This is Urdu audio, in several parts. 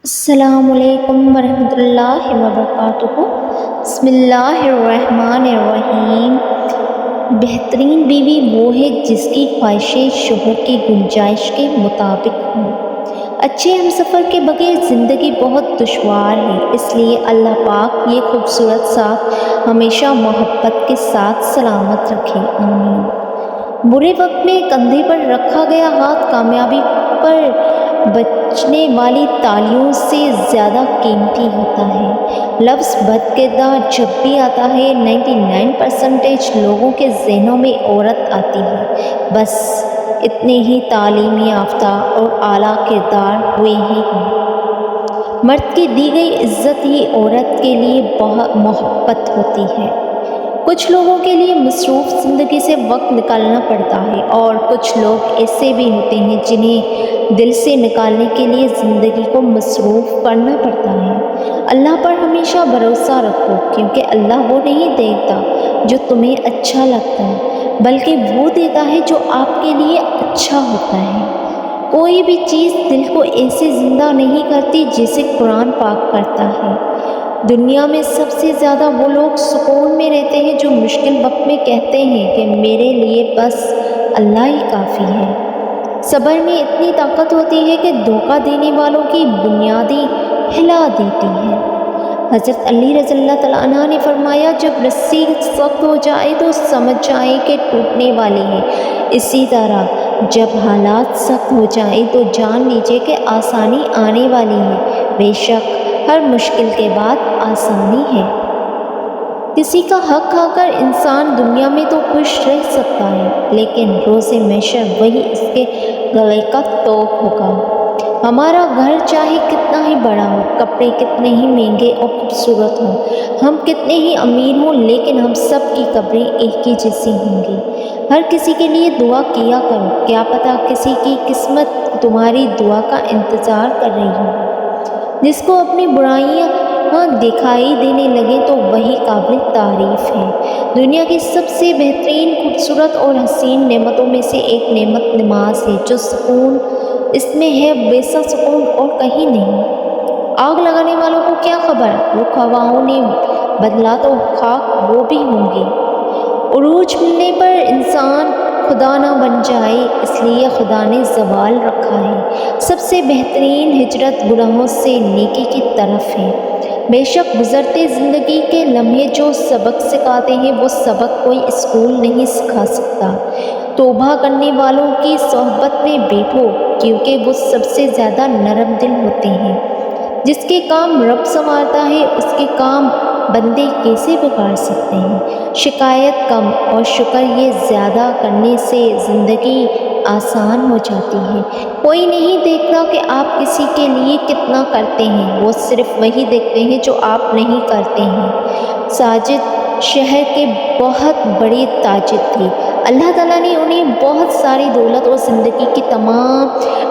السلام علیکم ورحمۃ اللہ وبرکاتہ۔ بسم اللہ الرحمن الرحیم۔ بہترین بیوی وہ ہے جس کی خواہشیں شوہر کی گنجائش کے مطابق ہوں۔ اچھے ہمسفر کے بغیر زندگی بہت دشوار ہے، اس لیے اللہ پاک یہ خوبصورت ساتھ ہمیشہ محبت کے ساتھ سلامت رکھے، آمین۔ برے وقت میں کندھے پر رکھا گیا ہاتھ کامیابی پر بجنے والی تالیوں سے زیادہ قیمتی ہوتا ہے۔ لفظ بد کردار جب بھی آتا ہے 99% لوگوں کے ذہنوں میں عورت آتی ہے، بس اتنے ہی تعلیم یافتہ اور اعلیٰ کردار ہوئے ہی ہیں۔ مرد کی دی گئی عزت ہی عورت کے لیے بہت محبت ہوتی ہے۔ کچھ لوگوں کے لیے مصروف زندگی سے وقت نکالنا پڑتا ہے، اور کچھ لوگ ایسے بھی ہوتے ہیں جنہیں دل سے نکالنے کے لیے زندگی کو مصروف کرنا پڑتا ہے۔ اللہ پر ہمیشہ بھروسہ رکھو، کیونکہ اللہ وہ نہیں دیتا جو تمہیں اچھا لگتا ہے، بلکہ وہ دیتا ہے جو آپ کے لیے اچھا ہوتا ہے۔ کوئی بھی چیز دل کو ایسے زندہ نہیں کرتی جیسے قرآن پاک کرتا ہے۔ دنیا میں سب سے زیادہ وہ لوگ سکون میں رہتے ہیں جو مشکل وقت میں کہتے ہیں کہ میرے لیے بس اللہ ہی کافی ہے۔ صبر میں اتنی طاقت ہوتی ہے کہ دھوکہ دینے والوں کی بنیادیں ہلا دیتی ہے۔ حضرت علی رضی اللہ تعالیٰ عنہ نے فرمایا، جب رسی سخت ہو جائے تو سمجھ جائیں کہ ٹوٹنے والی ہے، اسی طرح جب حالات سخت ہو جائیں تو جان لیجیے کہ آسانی آنے والی ہے۔ بے شک ہر مشکل کے بعد آسانی ہے۔ کسی کا حق کھا کر انسان دنیا میں تو خوش رہ سکتا ہے، لیکن روز محشر وہی اس کے گلے کا توق ہوگا۔ ہمارا گھر چاہے کتنا ہی بڑا ہو، کپڑے کتنے ہی مہنگے اور خوبصورت ہوں، ہم کتنے ہی امیر ہوں، لیکن ہم سب کی قبریں ایک ہی جیسی ہوں گی۔ ہر کسی کے لیے دعا کیا کرو، کیا پتہ کسی کی قسمت تمہاری دعا کا انتظار کر رہی ہو۔ جس کو اپنی برائیاں دکھائی دینے لگے تو وہی قابل تعریف ہے۔ دنیا کی سب سے بہترین، خوبصورت اور حسین نعمتوں میں سے ایک نعمت نماز ہے۔ جو سکون اس میں ہے ویسا سکون اور کہیں نہیں۔ آگ لگانے والوں کو کیا خبر، رخ ہواؤں نے بدلا تو خاک وہ بھی ہوں گے۔ عروج ملنے پر انسان خدا نہ بن جائے، اس لیے خدا نے زوال رکھا ہے۔ سب سے بہترین ہجرت گناہوں سے نیکی کی طرف ہے۔ بے شک گزرتے زندگی کے لمحے جو سبق سکھاتے ہیں وہ سبق کوئی اسکول نہیں سکھا سکتا۔ توبہ کرنے والوں کی صحبت میں بیٹھو، کیونکہ وہ سب سے زیادہ نرم دل ہوتے ہیں۔ جس کے کام رب سنوارتا ہے، اس کے کام بندے کیسے بگاڑ سکتے ہیں؟ شکایت کم اور شکر یہ زیادہ کرنے سے زندگی آسان ہو جاتی ہے۔ کوئی نہیں دیکھتا کہ آپ کسی کے لیے کتنا کرتے ہیں، وہ صرف وہی دیکھتے ہیں جو آپ نہیں کرتے ہیں۔ ساجد شہر کے بہت بڑے تاجر تھے۔ اللہ تعالیٰ نے انہیں بہت ساری دولت اور زندگی کی تمام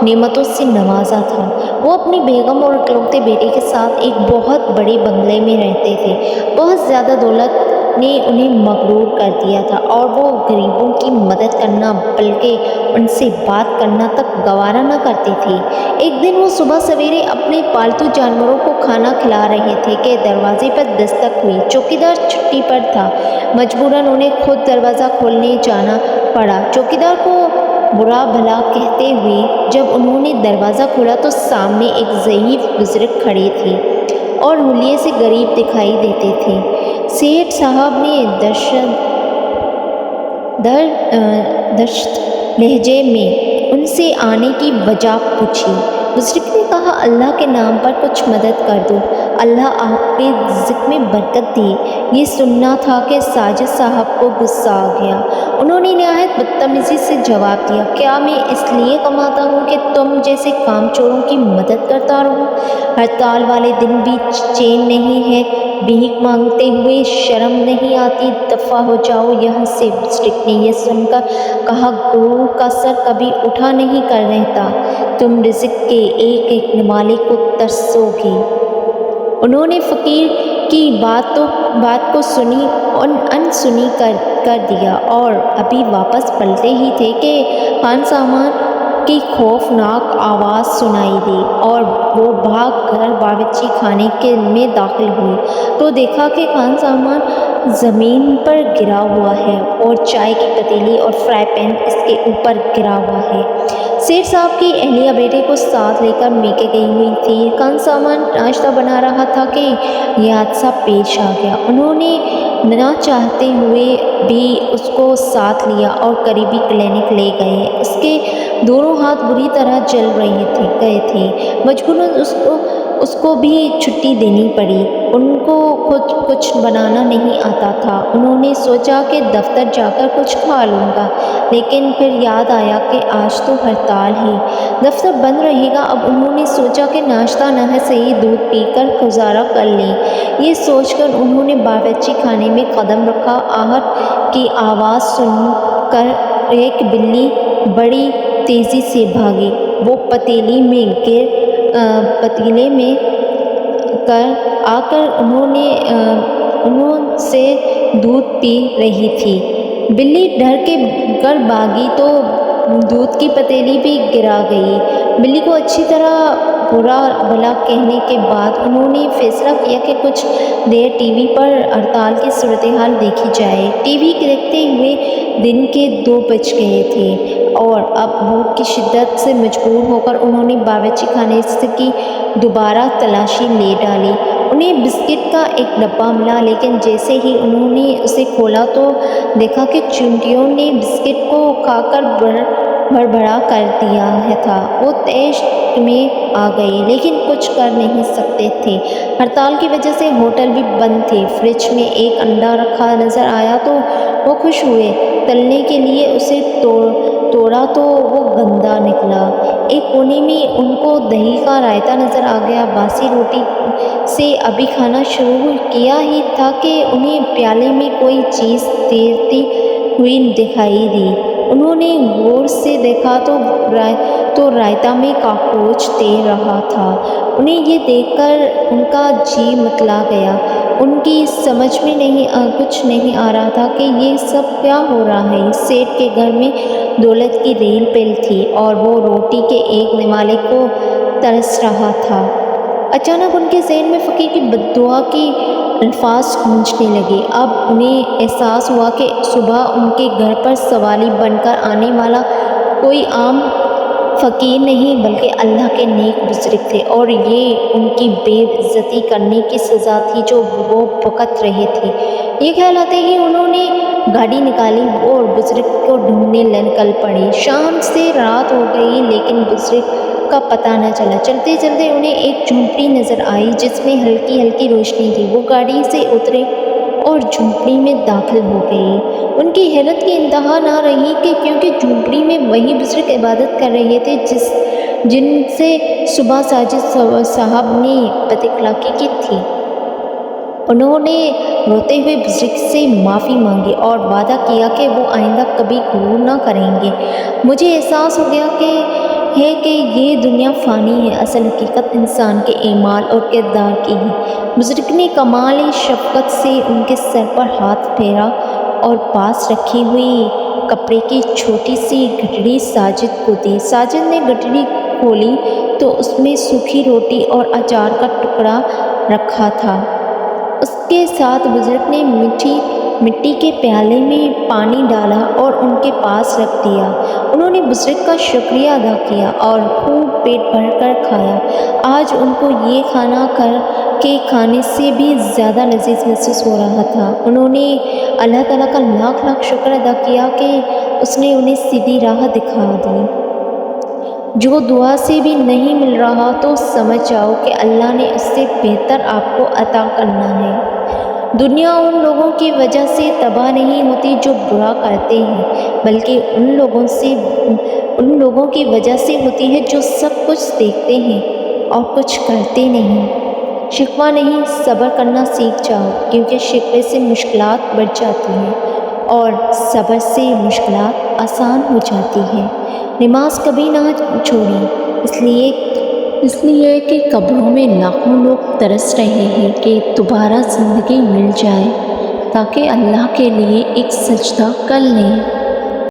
نعمتوں سے نوازا تھا۔ وہ اپنی بیگم اور اکلوتے بیٹے کے ساتھ ایک بہت بڑے بنگلے میں رہتے تھے۔ بہت زیادہ دولت نے انہیں مغرور کر دیا تھا، اور وہ غریبوں کی مدد کرنا بلکہ ان سے بات کرنا تک گوارا نہ کرتے تھے۔ ایک دن وہ صبح سویرے اپنے پالتو جانوروں کو کھانا کھلا رہے تھے کہ دروازے پر دستک ہوئی۔ چوکیدار چھٹی پر تھا، مجبوراً انہیں خود دروازہ کھولنے جانا پڑا۔ چوکیدار کو برا بھلا کہتے ہوئے جب انہوں نے دروازہ کھولا تو سامنے ایک ضعیف بزرگ کھڑے تھے اور حلیے سے غریب دکھائی دیتے تھے۔ سیٹھ صاحب نے دشت لہجے میں ان سے آنے کی وجہ پوچھی۔ بزرگ نے کہا، اللہ کے نام پر کچھ مدد کر دو، اللہ آپ کے رزق میں برکت دے۔ یہ سننا تھا کہ ساجد صاحب کو غصہ آ گیا۔ انہوں نے نہایت بدتمیزی سے جواب دیا، کیا میں اس لیے کماتا ہوں کہ تم جیسے کام چوروں کی مدد کرتا رہوں؟ ہڑتال والے دن بھی چین نہیں ہے، بھیک مانگتے ہوئے شرم نہیں آتی؟ دفع ہو جاؤ یہاں سے۔ بزرگ نے یہ سن کر کہا، غرور کا سر کبھی اٹھا نہیں کر رہتا، تم رزق کے ایک ایک نوالے کو ترسو گے۔ انہوں نے فقیر کی بات کو سنی اور کر دیا، اور ابھی واپس پلٹے ہی تھے کہ خان سامان کی خوفناک آواز سنائی دی اور وہ بھاگ کر باورچی خانے میں داخل ہوئی تو دیکھا کہ خان سامان زمین پر گرا ہوا ہے اور چائے کی پتیلی اور فرائی پین اس کے اوپر گرا ہوا ہے۔ سیٹھ صاحب کی اہلیہ بیٹے کو ساتھ لے کر میکے گئی ہوئی تھی۔ خان سامان ناشتہ بنا رہا تھا کہ یہ حادثہ پیش آ گیا۔ انہوں نے نہ چاہتے ہوئے بھی اس کو ساتھ لیا اور قریبی کلینک لے گئے۔ اس کے دونوں ہاتھ بری طرح جل گئے تھے۔ مجبوراً اس کو بھی چھٹی دینی پڑی۔ ان کو خود کچھ بنانا نہیں آتا تھا۔ انہوں نے سوچا کہ دفتر جا کر کچھ کھا لوں گا، لیکن پھر یاد آیا کہ آج تو ہڑتال ہے، دفتر بند رہے گا۔ اب انہوں نے سوچا کہ ناشتہ نہ صحیح دودھ پی کر گزارا کر لیں۔ یہ سوچ کر انہوں نے باورچی خانے میں قدم رکھا۔ آہٹ کی آواز سن کر ایک بلی بڑی تیزی سے بھاگی۔ وہ پتیلے میں آ کر انہوں سے دودھ پی رہی تھی۔ بلی ڈر کر بھاگی تو دودھ کی پتیلی بھی گرا گئی۔ بلی کو اچھی طرح برا بھلا کہنے کے بعد انہوں نے فیصلہ کیا کہ کچھ دیر ٹی وی پر ہڑتال کی صورتحال دیکھی جائے۔ ٹی وی دیکھتے ہوئے دن کے 2 بج گئے تھے اور اب بھوک کی شدت سے مجبور ہو کر انہوں نے باورچی خانے کی دوبارہ تلاشی لے ڈالی۔ انہیں بسکٹ کا ایک ڈبہ ملا، لیکن جیسے ہی انہوں نے اسے کھولا تو دیکھا کہ چیونٹیوں نے بسکٹ کو کھا کر بھربھرا کر دیا تھا۔ وہ تیش میں آ گئے لیکن کچھ کر نہیں سکتے تھے۔ ہڑتال کی وجہ سے ہوٹل بھی بند تھے۔ فریج میں ایک انڈا رکھا نظر آیا تو وہ خوش ہوئے۔ تلنے کے لیے اسے توڑا تو وہ گندا نکلا۔ ایک کونے میں ان کو دہی کا رائتہ نظر آ گیا۔ باسی روٹی سے ابھی کھانا شروع کیا ہی تھا کہ انہیں پیالے میں کوئی چیز تیرتی ہوئی دکھائی دی۔ انہوں نے غور سے دیکھا تو رائتہ میں کاکروچ تیر رہا تھا۔ انہیں یہ دیکھ کر ان کا جی متلا گیا۔ ان کی سمجھ میں کچھ نہیں آ رہا تھا کہ یہ سب کیا ہو رہا ہے۔ سیٹھ کے گھر میں دولت کی ریل پل تھی اور وہ روٹی کے ایک نوالے کو ترس رہا تھا۔ اچانک ان کے ذہن میں فقیر کی بد دعا کے الفاظ گونجنے لگے۔ اب انہیں احساس ہوا کہ صبح ان کے گھر پر سوالی بن کر آنے والا کوئی عام فقیر نہیں بلکہ اللہ کے نیک بزرگ تھے، اور یہ ان کی بے عزتی کرنے کی سزا تھی جو وہ بھگت رہے تھے۔ یہ خیال آتے ہی انہوں نے گاڑی نکالی اور بزرگ کو ڈھونڈنے نکل پڑے۔ شام سے رات ہو گئی لیکن بزرگ کا پتہ نہ چلا۔ چلتے چلتے انہیں ایک جھونپڑی نظر آئی جس میں ہلکی ہلکی روشنی تھی۔ وہ گاڑی سے اترے اور جھونپڑی میں داخل ہو گئے۔ ان کی حیرت کی انتہا نہ رہی کیونکہ جھونپڑی میں وہی بزرگ عبادت کر رہے تھے جن سے صبح ساجد صاحب نے بد اخلاقی کی تھی۔ انہوں نے روتے ہوئے بزرگ سے معافی مانگی اور وعدہ کیا کہ وہ آئندہ کبھی غرور نہ کریں گے۔ مجھے احساس ہو گیا کہ یہ دنیا فانی ہے، اصل حقیقت انسان کے اعمال اور کردار کی ہے۔ بزرگ نے کمال شفقت سے ان کے سر پر ہاتھ پھیرا اور پاس رکھی ہوئی کپڑے کی چھوٹی سی گٹڑی ساجد کو دی۔ ساجد نے گٹڑی کھولی تو اس میں سوکھی روٹی اور اچار کا ٹکڑا رکھا تھا۔ اس کے ساتھ بزرگ نے مٹی کے پیالے میں پانی ڈالا اور ان کے پاس رکھ دیا۔ انہوں نے بزرگ کا شکریہ ادا کیا اور خوب پیٹ بھر کر کھایا۔ آج ان کو یہ کھانا گھر کے کھانے سے بھی زیادہ لذیذ محسوس ہو رہا تھا۔ انہوں نے اللہ تعالیٰ کا لاکھ لاکھ شکر ادا کیا کہ اس نے انہیں سیدھی راہ دکھا دی۔ جو دعا سے بھی نہیں مل رہا تو سمجھ جاؤ کہ اللہ نے اس سے بہتر آپ کو عطا کرنا ہے۔ دنیا ان لوگوں کی وجہ سے تباہ نہیں ہوتی جو برا کرتے ہیں، بلکہ ان لوگوں کی وجہ سے ہوتی ہے جو سب کچھ دیکھتے ہیں اور کچھ کرتے نہیں۔ شکوہ نہیں، صبر کرنا سیکھ جاؤ، کیونکہ شکوے سے مشکلات بڑھ جاتی ہیں اور صبر سے مشکلات آسان ہو جاتی ہیں۔ نماز کبھی نہ چھوڑیں، اس لیے کہ قبروں میں لاکھوں لوگ ترس رہے ہیں کہ دوبارہ زندگی مل جائے تاکہ اللہ کے لیے ایک سجدہ کر لیں۔